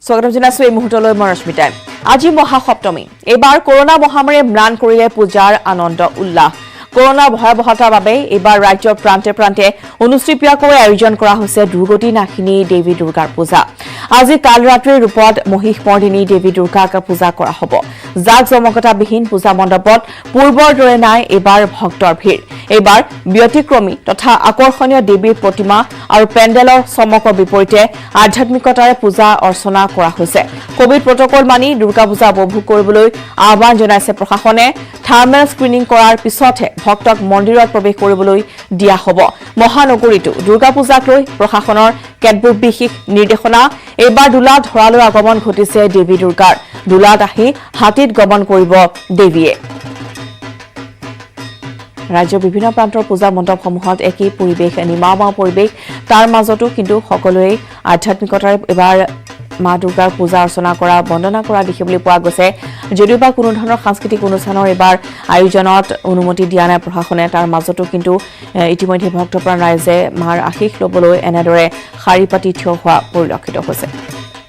স্বাগতম জনাইছো এই মুহূৰ্তলৈ মই ৰশ্মিতা। আজি মহাসপ্তমী। এইবাৰ কৰোনা মহামাৰীয়ে ম্লান কৰিলে পূজাৰ আনন্দ উল্লাস। কৰোনা ভয়াৱহতাৰ বাবে এইবাৰ ৰাজ্যৰ প্ৰান্তে প্ৰান্তে অনুষ্ঠিতভাৱে আয়োজন কৰা হৈছে দুৰ্গতি নাশিনী দেৱী দুৰ্গাৰ পূজা। আজি কাল ৰাত্ৰিৰ ৰূপত মহিষমৰ্দিনী দেৱী দুৰ্গাক পূজা কৰা হ'ব। জাক জমকতাবিহীন পূজা মণ্ডপত পূৰ্বৰ দৰে নাই এইবাৰ ভক্তৰ ভিৰ। এইবাৰ ব্যতিক্ৰমী তথা আকৰ্ষণীয় দেৱীৰ প্ৰতিমা আৰু পেণ্ডেলৰ চমকৰ বিপৰীতে আধ্যাত্মিকতাৰে পূজা অৰ্চনা কৰা হৈছে। কোভিড প্ৰটকল মানি দুৰ্গা পূজা উপভোগ কৰিবলৈ আহ্বান জনাইছে প্ৰশাসনে। থাৰ্মেল স্ক্ৰিনিং কৰাৰ পিছতহে ভক্তক মন্দিৰত প্ৰৱেশ কৰিবলৈ দিয়া হ'ব। মহানগৰীতো দুৰ্গা পূজাক লৈ প্ৰশাসনৰ কেতবোৰ বিশেষ নিৰ্দেশনা। এইবাৰ দোলা ধৰালৈ আগমন ঘটিছে দেৱী দুৰ্গাৰ। দোলাত আহি হাতীত গমন কৰিব দেৱীয়ে। ৰাজ্যৰ বিভিন্ন প্ৰান্তৰ পূজা মণ্ডপসমূহত একেই পৰিৱেশ, নিমামা পৰিৱেশ। তাৰ মাজতো কিন্তু সকলোৱে আধ্যাত্মিকতাৰে এইবাৰ মা দুৰ্গাৰ পূজা অৰ্চনা কৰা, বন্দনা কৰা দেখিবলৈ পোৱা গৈছে। যদিও বা কোনো ধৰণৰ সাংস্কৃতিক অনুষ্ঠানৰ এইবাৰ আয়োজনত অনুমতি দিয়া নাই প্ৰশাসনে, তাৰ মাজতো কিন্তু ইতিমধ্যে ভক্তপ্ৰাণ ৰাইজে মাৰ আশীষ ল'বলৈ এনেদৰে শাৰী পাতি থিয় হোৱা পৰিলক্ষিত হৈছে।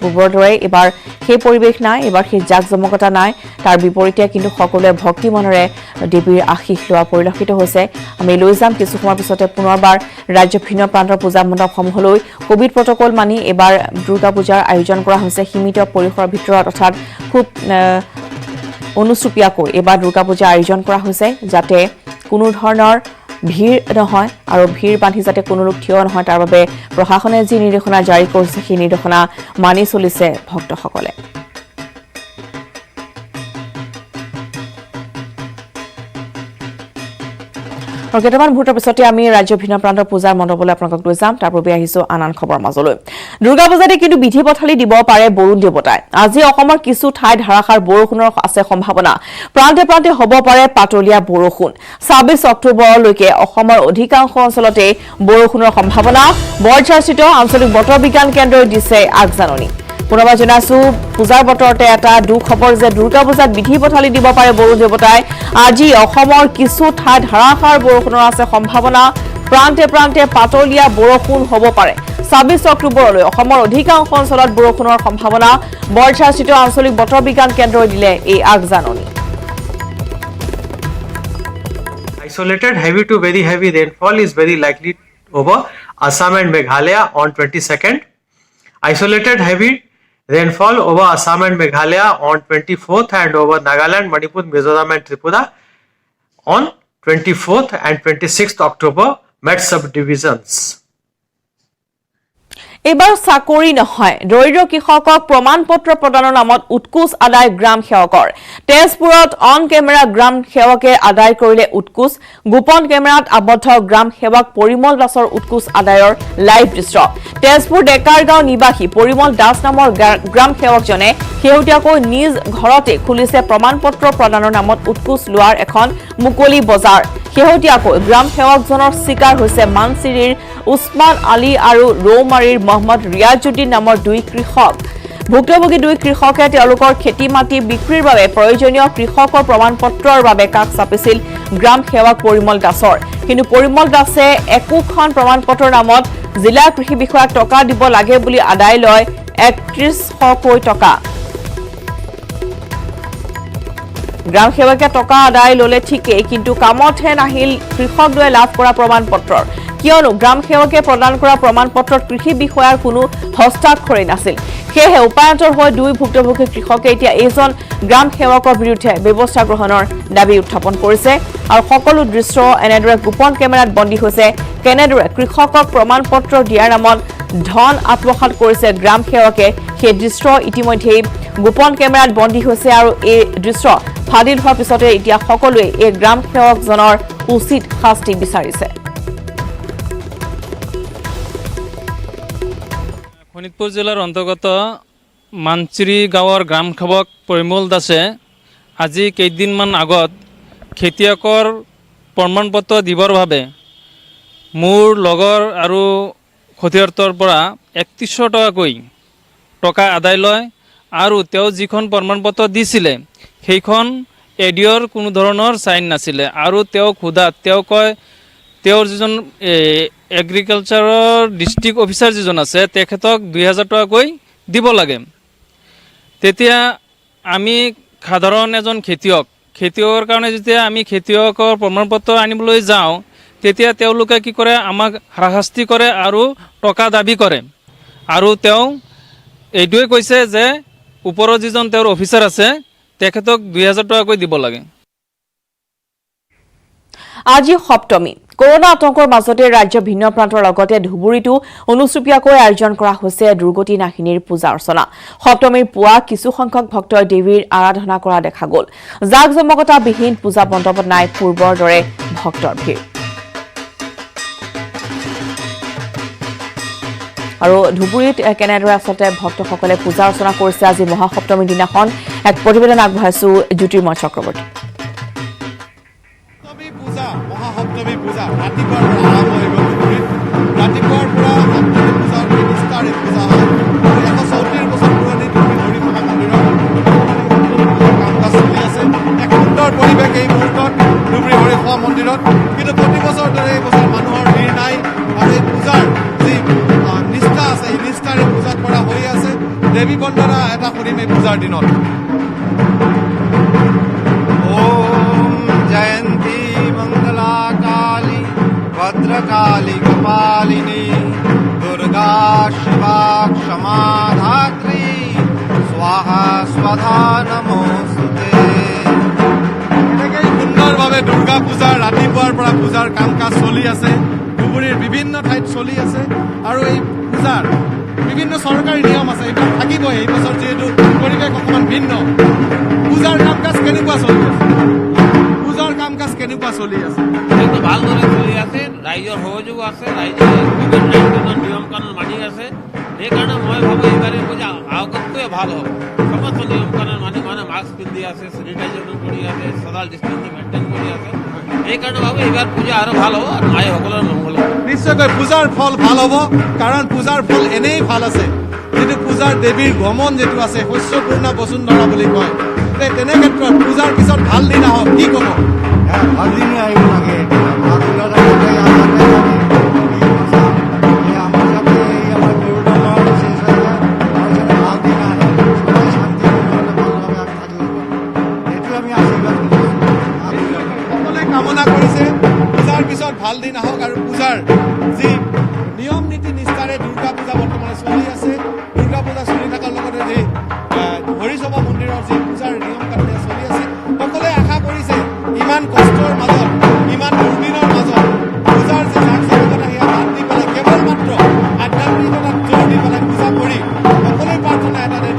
পূৰ্বৰ দৰে এইবাৰ সেই পৰিৱেশ নাই, এইবাৰ সেই জাক জমকতা নাই। তাৰ বিপৰীতে কিন্তু সকলোৱে ভক্তি মনেৰে দেৱীৰ আশীষ লোৱা পৰিলক্ষিত হৈছে। আমি লৈ যাম কিছু সময়ৰ পিছতে পুনৰবাৰ ৰাজ্যৰ ভিন্ন প্ৰান্তৰ পূজা মণ্ডপসমূহলৈ। কোভিড প্ৰটকল মানি এইবাৰ দুৰ্গা পূজাৰ আয়োজন কৰা হৈছে সীমিত পৰিসৰৰ ভিতৰত, অৰ্থাৎ খুব অনুচুপীয়াকৈ এইবাৰ দুৰ্গা পূজা আয়োজন কৰা হৈছে, যাতে কোনো ধৰণৰ ভিৰ নহয় আৰু ভিৰ বান্ধি যাতে কোনো লোক থিয় নহয়, তাৰ বাবে প্ৰশাসনে যি নিৰ্দেশনা জাৰি কৰিছে সেই নিৰ্দেশনা মানি চলিছে ভক্তসকলে। আৰু কেইটামান মুহূৰ্তৰ পিছতে আমি ৰাজ্যৰ ভিন্ন প্ৰান্তৰ পূজাৰ মণ্ডপলৈ আপোনালোকক লৈ যাম। তাৰ বাবে আহিছো আন খবৰ মাজলৈ। দুৰ্গা পূজাতে কিন্তু বিধি পথালি দিব পাৰে বৰুণ দেৱতাই। আজি অসমৰ কিছু ঠাইত ধাৰাসাৰ বৰষুণৰ আছে সম্ভাৱনা। প্ৰান্তে প্ৰান্তে হ'ব পাৰে পাতলীয়া বৰষুণ। ২৬ অক্টোবৰলৈকে অসমৰ অধিকাংশ অঞ্চলতে বৰষুণৰ সম্ভাৱনা। বৰঝাৰস্থিত আঞ্চলিক বতৰ বিজ্ঞান কেন্দ্ৰই দিছে আগজাননী। পুনৰবাৰ জনাইছো পূজাৰ বতৰতে এটা দুখবৰ যে দুৰ্গা পূজাত বিধি পথালি দিব পাৰে বৰুণ দেৱতাই। আজি অসমৰ কিছু ঠাইত ধাৰাসাৰ বৰষুণৰ আছে সম্ভাৱনা। প্ৰান্তে প্ৰান্তে পাতলীয়া বৰষুণ হ'ব পাৰে। ২৬ অক্টোবৰলৈ অসমৰ অধিকাংশ অঞ্চলত বৰষুণৰ সম্ভাৱনা। বৰঝাৰস্থিত আঞ্চলিক বতৰ বিজ্ঞান কেন্দ্ৰই দিলে এই আগজাননী। Isolated heavy to very heavy rainfall is very likely over Assam and Meghalaya on 22nd. Isolated heavy rainfall over Assam and Meghalaya on 24th and over Nagaland, Manipur, Mizoram and Tripura on 24th and 26th October Met subdivisions. এইবাৰ চাকৰি নহয়, দৰিদ্ৰ কৃষকক প্ৰমাণ পত্ৰ প্ৰদানৰ নামত উৎকোচ আদায় গ্ৰাম সেৱকৰ। তেজপুৰত অন কেমেৰা গ্ৰাম সেৱকে আদায় কৰিলে উৎকোচ। গোপন কেমেৰাত আবদ্ধ গ্ৰাম সেৱক পৰিমল দাসৰ উৎকোচ আদায়ৰ লাইভ দৃশ্য। তেজপুৰ ডেকাৰগাঁও নিবাসী পৰিমল দাস নামৰ গ্ৰাম সেৱকজনে শেহতীয়াকৈ নিজ ঘৰতে খুলিছে প্ৰমাণ পত্ৰ প্ৰদানৰ নামত উৎকোচ লোৱাৰ এখন মুকলি বজাৰ। শেহতীয়াকৈ গ্ৰাম সেৱকজনৰ চিকাৰ হৈছে মানচিৰিৰ উছমান আলী আৰু ৰৌমাৰীৰ মহম্মদ ৰিয়াজুদ্দিন নামৰ দুই কৃষক। ভুক্তভোগী দুই কৃষকে তেওঁলোকৰ খেতি মাটি বিক্ৰীৰ বাবে প্ৰয়োজনীয় কৃষকৰ প্ৰমাণ পত্ৰৰ বাবে কাষ চাপিছিল গ্ৰাম সেৱক পৰিমল দাসৰ। কিন্তু পৰিমল দাসে একোখন প্ৰমাণ পত্ৰৰ নামত জিলা কৃষি বিষয়াক টকা দিব লাগে বুলি আদায় লয় ৩১০০কৈ টকা। গ্ৰাম সেৱকে টকা আদায় ললে ঠিকেই, কিন্তু কামতহে নাহিল কৃষকদ্বয়ে লাভ কৰা প্ৰমাণ পত্ৰৰ। কিয়নো গ্ৰাম সেৱকে প্ৰদান কৰা প্ৰমাণ পত্ৰত কৃষি বিষয়াৰ কোনো হস্তাক্ষৰেই নাছিল। সেয়েহে উপায়ন্তৰ হৈ দুই ভুক্তভোগী কৃষকে এতিয়া এইজন গ্ৰাম সেৱকৰ বিৰুদ্ধে ব্যৱস্থা গ্ৰহণৰ দাবী উত্থাপন কৰিছে। আৰু সকলো দৃশ্য এনেদৰে গোপন কেমেৰাত বন্দী হৈছে, কেনেদৰে কৃষকক প্ৰমাণ পত্ৰ দিয়াৰ নামত ধন আত্মসাৎ কৰিছে গ্ৰাম সেৱকে। সেই দৃশ্য ইতিমধ্যেই গোপন কেমেৰাত বন্দী হৈছে আৰু এই দৃশ্য ফাদিল হোৱাৰ পিছতে এতিয়া সকলোৱে এই গ্ৰাম সেৱকজনৰ উচিত শাস্তি বিচাৰিছে। শোণিতপুৰ জিলাৰ অন্তৰ্গত মানচিৰি গাঁৱৰ গ্ৰাম সেৱক পৰিমল দাসে আজি কেইদিনমান আগত খেতিয়কৰ প্ৰমাণ পত্ৰ দিবৰ বাবে মোৰ লগৰ আৰু সতীৰ্থৰ পৰা ৩১০০ টকাকৈ টকা আদায় লয়। আৰু তেওঁ যিখন প্ৰমাণ পত্ৰ দিছিলে সেইখন এডিঅ'ৰ কোনো ধৰণৰ চাইন নাছিলে। আৰু তেওঁক সোধাত তেওঁ কয় তেওঁৰ যিজন এগ্ৰিকালচাৰৰ ডিষ্ট্ৰিক্ট অফিচাৰ যিজন আছে তেখেতক ২০০০ টকাকৈ দিব লাগে। তেতিয়া আমি সাধাৰণ এজন খেতিয়কৰ কাৰণে যেতিয়া আমি খেতিয়কৰ প্ৰমাণপত্ৰ আনিবলৈ যাওঁ তেতিয়া তেওঁলোকে কি কৰে আমাক হাৰাশাস্তি কৰে আৰু টকা দাবী কৰে আৰু তেওঁ এইটোৱে কৈছে যে ওপৰৰ যিজন তেওঁৰ অফিচাৰ আছে তেখেতক 2000 টকাকৈ দিব লাগে। আজি সপ্তমী কৰোনা আতংকৰ মাজতে ৰাজ্য ভিন্ন প্ৰান্তৰ লগতে ধুবুৰীতো অনুষ্টুপীয়াকৈ আয়োজন কৰা হৈছে দুৰ্গতি নাশিনীৰ পূজা অৰ্চনা। সপ্তমীৰ পুৱা কিছু সংখ্যক ভক্তই দেৱীৰ আৰাধনা কৰা দেখা গ'ল। জাক জমকতাবিহীন পূজা মণ্ডপত নাই পূৰ্বৰ দৰে ভক্তৰ ভিৰ। আৰু ধুবুৰীত কেনেদৰে আচলতে ভক্তসকলে পূজা অৰ্চনা কৰিছে আজি মহাসপ্তমীৰ দিনাখন এক প্ৰতিবেদন আগবঢ়াইছো জ্যোতিৰ্ময় চক্ৰৱৰ্তী। মহাসপ্তমী পূজা ৰাতিপুৱাৰ পৰা আৰম্ভ হৈ গ'ল ধুবুৰীত। ৰাতিপুৱাৰ পৰা সপ্তমী পূজাৰ নিষ্ঠাৰে পূজা হয়। 134 বছৰ পুৰণি ধুবুৰী হৰি মহা মন্দিৰত কাম কাজ চলি আছে। এক সুন্দৰ পৰিৱেশ এই মুহূৰ্তত ধুবুৰী হৰি মহা মন্দিৰত। কিন্তু প্ৰতি বছৰ দৰে এই বছৰ মানুহৰ ভিৰ নাই আৰু এই পূজাৰ যি নিষ্ঠা আছে এই নিষ্ঠাৰে পূজা কৰা হৈ আছে। দেৱী বন্দনা এটা কৰিম এই পূজাৰ দিনত। जयंती मंगला काली भद्रकाली कपालिनी दुर्गा शिवा क्षमा धात्री स्वाहा स्वधा नमोस्तुते। এনেকৈ সুন্দৰভাৱে দুৰ্গা পূজাৰ ৰাতিপুৱাৰ পৰা পূজাৰ কাম কাজ চলি আছে। ধুবুৰীৰ বিভিন্ন ঠাইত চলি আছে আৰু এই পূজাৰ বিভিন্ন চৰকাৰী নিয়ম আছে এইবিলাক থাকিবই। এই বছৰ যিহেতু পৰিৱেশ অকণমান ভিন্ন। পূজাৰ কাম কাজ কেনেকুৱা চলি আছে? পূজাৰ কাম কাজ কেনেকুৱা চলি আছে? একদম ভালদৰে চলি আছে। ৰাইজৰ সহযোগ আছে, ৰাইজে কোভিড-19 নিয়ম কানুন মানি আছে। সেইকাৰণে মই ভাবোঁ এইবাৰে পূজা আগতকৈ ভাল হ'ব। সমস্ত নিয়ম কানুন মানি মাস্ক পিন্ধি আছে, চেনিটাইজেশ্যন কৰি আছে, ছ'চিয়েল ডিষ্টেন্সিং মেইনটেইন কৰি আছে। সেইকাৰণে ভাবোঁ এইবাৰ পূজা আৰু ভাল হ'ব আৰু মাইসকলৰ মংগল হ'ব। নিশ্চয়কৈ পূজাৰ ফল ভাল হ'ব, কাৰণ পূজাৰ ফল এনেই ভাল আছে। যিটো পূজাৰ দেৱীৰ গমন যিটো আছে শস্যপূৰ্ণ বসুন্ধৰা বুলি কয়। তেনে ক্ষেত্ৰত পূজাৰ পিছত ভাল দিন আহক, কি ক'ব? ভাল দিনে আহিব লাগে। সকলোৱে কামনা কৰিছে পূজাৰ পিছত ভাল দিন আহক আৰু পূজাৰ যি নিয়ম নীতি নিষ্ঠাৰে দুৰ্গা পূজা বৰ্তমানে চলি আছে। দুৰ্গা পূজা চলি থকাৰ লগতে যি হৰিসভা মন্দিৰৰ যি পূজাৰ নিয়ম কানুন চলি আছে, সকলোৱে আশা কৰিছে ইমান কষ্টৰ মাজত, ইমান দুৰ্দিনৰ মাজত পূজাৰ যি জাক-জমকতা সেয়া বাদ দি পেলাই কেৱল মাত্ৰ আধ্যাত্মিকতাত জোৰ দি পেলাই পূজা কৰি সকলোৰে প্ৰাৰ্থনা এটাতে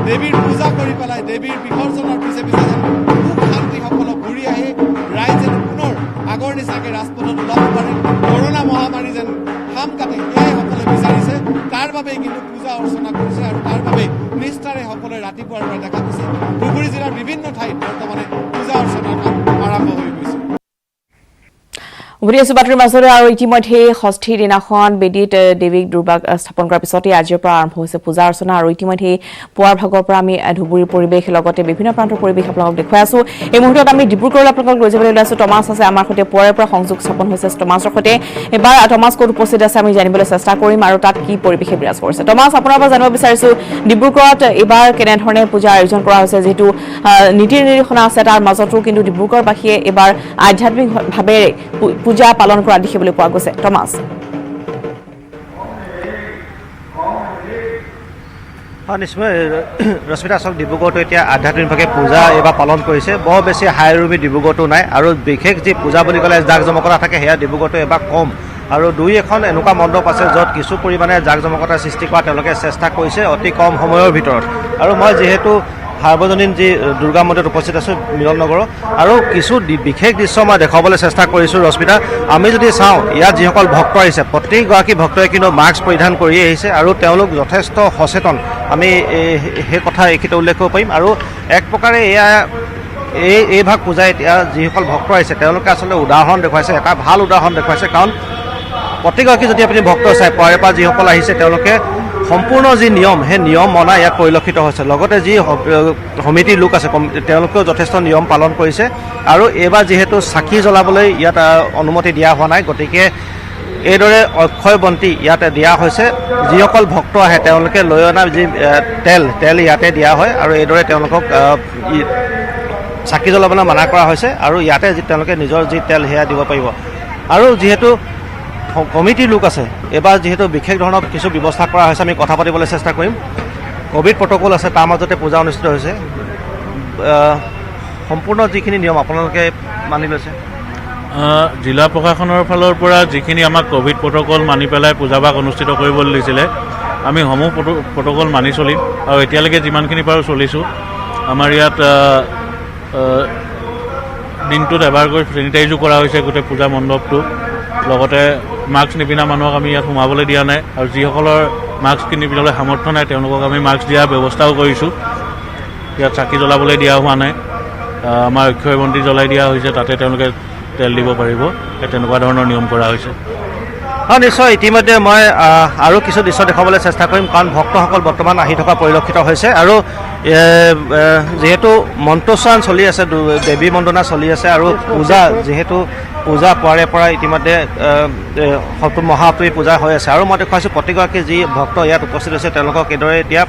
দেৱীৰ পূজা কৰি পেলাই দেৱীৰ বিসৰ্জনৰ পিছে পিছে যেন সুখ শান্তি সকলক ঘূৰি আহি ৰাইজ যেন পুনৰ আগৰ নিচিনাকৈ ৰাজপথত ওলাব পাৰে, কৰোণা মহামাৰী যেন খাম কাটে, সেয়াই সকলোৱে বিচাৰিছে। তাৰ বাবেই কিন্তু পূজা অৰ্চনা কৰিছে আৰু তাৰ বাবেই নিষ্ঠাৰে সকলোৱে ৰাতিপুৱাৰ পৰা দেখা গৈছে ধুবুৰী জিলাৰ বিভিন্ন ঠাইত বৰ্তমানে পূজা অৰ্চনাৰ কাম আৰম্ভ হৈ গৈছে। উভতি আছো বাতৰিৰ মাজৰে আৰু ইতিমধ্যে ষষ্ঠীৰ দিনাখন বেদীত দেৱীক দুৰ্বাক স্থাপন কৰাৰ পিছতে আজিৰ পৰা আৰম্ভ হৈছে পূজা অৰ্চনা আৰু ইতিমধ্যে পুৱাৰ ভাগৰ পৰা আমি ধুবুৰীৰ পৰিৱেশ লগতে বিভিন্ন প্ৰান্তৰ পৰিৱেশ আপোনালোকক দেখুৱাই আছো। এই মুহূৰ্তত আমি ডিব্ৰুগড়লৈ আপোনালোকক লৈ যাবলৈ ওলাইছো। টমাছ আছে আমাৰ সৈতে, পুৱাৰে পৰা সংযোগ স্থাপন হৈছে টমাছৰ সৈতে। এবাৰ টমাছ ক'ত উপস্থিত আছে আমি জানিবলৈ চেষ্টা কৰিম আৰু তাত কি পৰিৱেশে বিৰাজ কৰিছে। টমাছ, আপোনাৰ পৰা জানিব বিচাৰিছো ডিব্ৰুগড়ত এইবাৰ কেনেধৰণে পূজা আয়োজন কৰা হৈছে, যিহেতু নীতি নিৰ্দেশনা আছে তাৰ মাজতো কিন্তু ডিব্ৰুগড়বাসীয়ে এইবাৰ আধ্যাত্মিকভাৱে পূজা পালন কৰা দেখিবলৈ পোৱা গৈছে। টমাছ, নিশ্চয় ৰশ্মিতা, আচল ডিব্ৰুগড়তো এতিয়া আধ্যাত্মিকভাৱে পূজা এইবাৰ পালন কৰিছে। বৰ বেছি হাইৰুমি ডিব্ৰুগড়তো নাই আৰু বিশেষ যি পূজা বুলি ক'লে জাক জমকতা থাকে সেয়া ডিব্ৰুগড়তো এবাৰ কম। আৰু দুই এখন এনেকুৱা মণ্ডপ আছে য'ত কিছু পৰিমাণে জাক জমকতাৰ সৃষ্টি কৰা তেওঁলোকে চেষ্টা কৰিছে অতি কম সময়ৰ ভিতৰত। আৰু মই যিহেতু সাৰ্বজনীন যি দুৰ্গা মন্দিৰত উপস্থিত আছোঁ মিলন নগৰৰ, আৰু কিছু বিশেষ দৃশ্য মই দেখুৱাবলৈ চেষ্টা কৰিছোঁ। ৰশ্মিতা, আমি যদি চাওঁ ইয়াত যিসকল ভক্ত আহিছে প্ৰত্যেকগৰাকী ভক্তই কিন্তু মাস্ক পৰিধান কৰি আহিছে আৰু তেওঁলোক যথেষ্ট সচেতন। আমি সেই কথা এইখিনিতে উল্লেখ কৰিব পাৰিম। আৰু এক প্ৰকাৰে এই ভাগ পূজাই এতিয়া যিসকল ভক্ত আহিছে তেওঁলোকে আচলতে উদাহৰণ দেখুৱাইছে, এটা ভাল উদাহৰণ দেখুৱাইছে। কাৰণ প্ৰত্যেকগৰাকী যদি আপুনি ভক্ত চাই পুৱাৰে পৰা যিসকল আহিছে তেওঁলোকে সম্পূৰ্ণ যি নিয়ম সেই নিয়ম মনা ইয়াত পৰিলক্ষিত হৈছে। লগতে যি সমিতিৰ লোক আছে তেওঁলোকেও যথেষ্ট নিয়ম পালন কৰিছে। আৰু এইবাৰ যিহেতু চাকি জ্বলাবলৈ ইয়াত অনুমতি দিয়া হোৱা নাই, গতিকে এইদৰে অক্ষয় বন্তি ইয়াতে দিয়া হৈছে যিসকল ভক্ত আহে তেওঁলোকে লৈ অনা যি তেল ইয়াতে দিয়া হয় আৰু এইদৰে তেওঁলোকক চাকি জ্বলাবলৈ মানা কৰা হৈছে আৰু ইয়াতে তেওঁলোকে নিজৰ যি তেল সেয়া দিব পাৰিব আৰু যিহেতু কমিটিৰ লোক আছে এবাৰ যিহেতু বিশেষ ধৰণৰ কিছু ব্যৱস্থা কৰা হৈছে আমি কথা পাতিবলৈ চেষ্টা কৰিম কোভিড প্ৰট'কল আছে তাৰ মাজতে পূজা অনুষ্ঠিত হৈছে সম্পূৰ্ণ যিখিনি নিয়ম আপোনালোকে মানি লৈছে জিলা প্ৰশাসনৰ ফালৰ পৰা যিখিনি আমাক কোভিড প্ৰট'কল মানি পেলাই পূজাভাগ অনুষ্ঠিত কৰিবলৈ দিছিলে আমি সমূহ প্ৰট'কল মানি চলিম আৰু এতিয়ালৈকে যিমানখিনি পাৰোঁ চলিছোঁ আমাৰ ইয়াত দিনটোত এবাৰকৈ চেনিটাইজো কৰা হৈছে গোটেই পূজা মণ্ডপটো লগতে মাস্ক নিপিন্ধা মানুহক আমি ইয়াত সোমাবলৈ দিয়া নাই আৰু যিসকলৰ মাস্ক কিনিবলৈ সামৰ্থ্য নাই তেওঁলোকক আমি মাস্ক দিয়াৰ ব্যৱস্থাও কৰিছোঁ ইয়াত চাকি জ্বলাবলৈ দিয়া হোৱা নাই আমাৰ অক্ষয় বন্তি জ্বলাই দিয়া হৈছে তাতে তেওঁলোকে তেল দিব পাৰিব তেনেকুৱা ধৰণৰ নিয়ম কৰা হৈছে নিশ্চয় ইতিমধ্যে মই আৰু কিছু দৃশ্য দেখাবলৈ চেষ্টা কৰিম কাৰণ ভক্তসকল বৰ্তমান আহি থকা পৰিলক্ষিত হৈছে আৰু যিহেতু মন্ত্ৰোচ্চাৰণ চলি আছে দেৱী বন্দনা চলি আছে আৰু পূজা যিহেতু পূজা পুৱাৰে পৰা ইতিমধ্যে মহাপ্ৰভু পূজা হৈ আছে আৰু মই দেখুৱাইছোঁ প্ৰতিগৰাকী যি ভক্ত ইয়াত উপস্থিত হৈছে তেওঁলোকক এইদৰে এতিয়া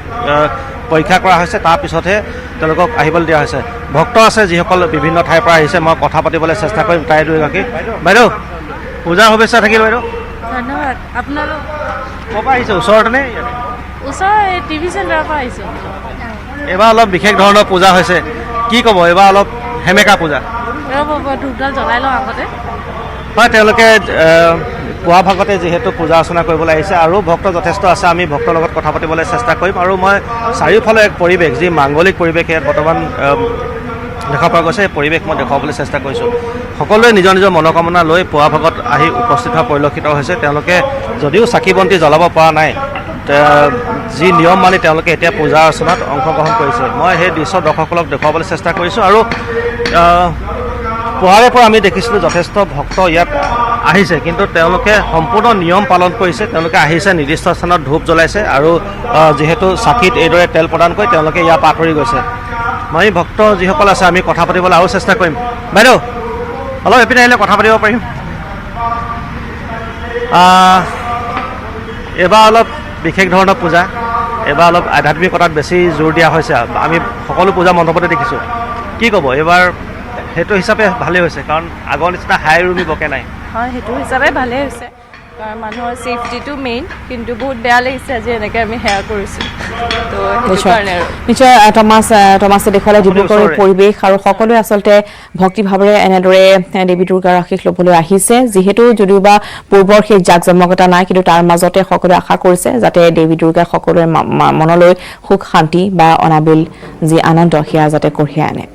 পৰীক্ষা কৰা হৈছে তাৰপিছতহে তেওঁলোকক আহিবলৈ দিয়া হৈছে ভক্ত আছে যিসকল বিভিন্ন ঠাইৰ পৰা আহিছে মই কথা পাতিবলৈ চেষ্টা কৰিম তাই দুয়োগৰাকী বাইদেউ পূজাৰ শুভেচ্ছা থাকিল বাইদেউ ধন্যবাদ আপোনালোক ক'ৰ পৰা আহিছে ওচৰতে নে ওচৰৰ এই টিভি চেণ্টাৰৰ পৰা আহিছোঁ এইবাৰ অলপ বিশেষ ধৰণৰ পূজা হৈছে কি ক'ব এইবাৰ অলপ সেমেকা পূজা ধূপডাল জ্বলাই লওঁ আগতে হয় তেওঁলোকে পুৱা ভাগতে যিহেতু পূজা অৰ্চনা কৰিবলৈ আহিছে আৰু ভক্ত যথেষ্ট আছে আমি ভক্তৰ লগত কথা পাতিবলৈ চেষ্টা কৰিম আৰু মই চাৰিওফালে এক পৰিৱেশ যি মাংগলিক পৰিৱেশ ইয়াত বৰ্তমান দেখা পোৱা গৈছে এই পৰিৱেশ মই দেখুৱাবলৈ চেষ্টা কৰিছোঁ সকলোৱে নিজৰ নিজৰ মনোকামনা লৈ পুৱা ভাগত আহি উপস্থিত হোৱা পৰিলক্ষিত হৈছে তেওঁলোকে যদিও চাকি বন্তি জ্বলাব পৰা নাই যি নিয়ম মানি তেওঁলোকে এতিয়া পূজা অৰ্চনাত অংশগ্ৰহণ কৰিছে মই সেই দৃশ্য দৰ্শকসকলক দেখুৱাবলৈ চেষ্টা কৰিছোঁ আৰু পুৱাৰে পৰা আমি দেখিছিলোঁ যথেষ্ট ভক্ত ইয়াত আহিছে কিন্তু তেওঁলোকে সম্পূৰ্ণ নিয়ম পালন কৰিছে তেওঁলোকে আহিছে নিৰ্দিষ্ট স্থানত ধূপ জ্বলাইছে আৰু যিহেতু চাকিত এইদৰে তেল প্ৰদান কৰি তেওঁলোকে ইয়াৰ পৰা আঁতৰি গৈছে মই ভক্ত যিসকল আছে আমি কথা পাতিবলৈ আৰু চেষ্টা কৰিম বাইদেউ অলপ এপিনে আহিলে কথা পাতিব পাৰিম এইবাৰ অলপ বিশেষ ধৰণৰ পূজা এইবাৰ অলপ আধ্যাত্মিকতাত বেছি জোৰ দিয়া হৈছে আমি সকলো পূজা মণ্ডপতে দেখিছোঁ কি ক'ব এইবাৰ সেইটো হিচাপে ভালেই হৈছে কাৰণ আগৰ নিচিনা হাই ৰুমি বকে নাই হয় সেইটো হিচাপে ভালেই হৈছে কাৰণ মানুহৰ ছেফটিটো মেইন কিন্তু বহুত বেয়া লাগিছে আজি এনেকৈ আমি সেয়া কৰিছোঁ তো সেইটো কাৰণে আৰু নিশ্চয় টমাছে দেখুৱালে ডিব্ৰুগড়ৰ পৰিৱেশ আৰু সকলোৱে আচলতে ভক্তিভাৱেৰে এনেদৰে দেৱী দুৰ্গাৰ আশীষ ল'বলৈ আহিছে যিহেতু যদিওবা পূৰ্বৰ সেই জাক জমকতা নাই কিন্তু তাৰ মাজতে সকলোৱে আশা কৰিছে যাতে দেৱী দুৰ্গাই সকলোৰে মনলৈ সুখ শান্তি বা অনাবিল যি আনন্দ সেয়া যাতে কঢ়িয়াই আনে